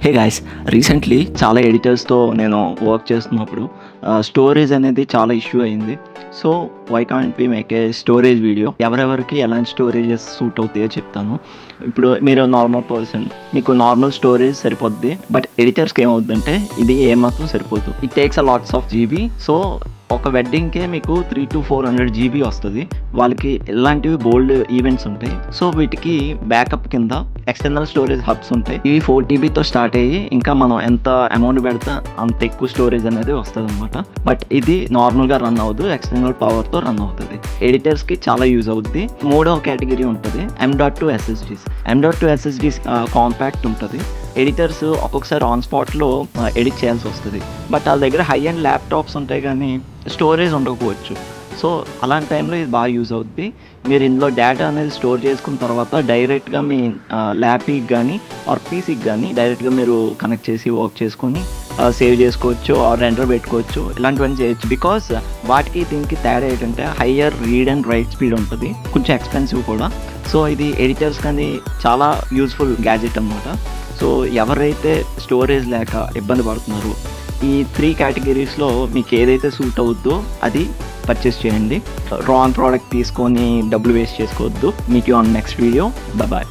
Hey guys, recently చాలా ఎడిటర్స్తో నేను work చేస్తున్నప్పుడు స్టోరేజ్ అనేది చాలా ఇష్యూ అయింది. So why can't we make a storage video. ఎవరెవరికి ఎలాంటి స్టోరేజెస్ సూట్ అవుతాయో చెప్తాను. ఇప్పుడు మీరు నార్మల్ పర్సన్, మీకు నార్మల్ స్టోరేజ్ సరిపోద్ది. బట్ ఎడిటర్స్కి ఏమవుతుందంటే ఇది ఏమాత్రం సరిపోదు. It takes a lots of GB. So ఒక వెడ్డింగ్కే మీకు 300 to 400 జీబీ వస్తుంది. వాళ్ళకి ఇలాంటివి బోల్డ్ ఈవెంట్స్ ఉంటాయి. సో వీటికి బ్యాకప్ కింద ఎక్స్టర్నల్ స్టోరేజ్ హబ్స్ ఉంటాయి. ఇవి 4 TBతో స్టార్ట్ అయ్యి ఇంకా మనం ఎంత అమౌంట్ పెడితే అంత ఎక్కువ స్టోరేజ్ అనేది వస్తుంది అనమాట. బట్ ఇది నార్మల్గా రన్ అవ్వదు, ఎక్స్టర్నల్ పవర్తో రన్ అవుతుంది. ఎడిటర్స్కి చాలా యూజ్ అవుతుంది. మూడో కేటగిరీ ఉంటుంది M.2 SSDs. M.2 SSDs compact ఉంటుంది. ఎడిటర్స్ ఒక్కొక్కసారి ఆన్ స్పాట్లో ఎడిట్ చేయాల్సి వస్తుంది. బట్ వాళ్ళ దగ్గర హై అండ్ ల్యాప్టాప్స్ ఉంటాయి కానీ స్టోరేజ్ ఉండకపోవచ్చు. సో అలాంటి టైంలో ఇది బాగా యూజ్ అవుద్ది. మీరు ఇందులో డేటా అనేది స్టోర్ చేసుకున్న తర్వాత డైరెక్ట్గా మీ ల్యాప్కి కానీ ఆర్ పీసీకి కానీ డైరెక్ట్గా మీరు కనెక్ట్ చేసి వర్క్ చేసుకొని సేవ్ చేసుకోవచ్చు ఆర్ రెండర్ పెట్టుకోవచ్చు. ఇలాంటివన్నీ చేయొచ్చు. బికాస్ వాటికి దీనికి తేడా ఏంటంటే higher read and right speed ఉంటుంది, కొంచెం ఎక్స్పెన్సివ్ కూడా. సో ఇది ఎడిటర్స్ కానీ చాలా యూజ్ఫుల్ గ్యాజెట్ అన్నమాట. సో ఎవరైతే స్టోరేజ్ లేక ఇబ్బంది పడుతున్నారో ఈ 3 కేటగిరీస్లో మీకు ఏదైతే సూట్ అవుద్దో అది పర్చేస్ చేయండి. రాంగ్ ప్రోడక్ట్ తీసుకొని డబ్బులు వేస్ట్ చేసుకోవద్దు. Meet you on next video. Bye.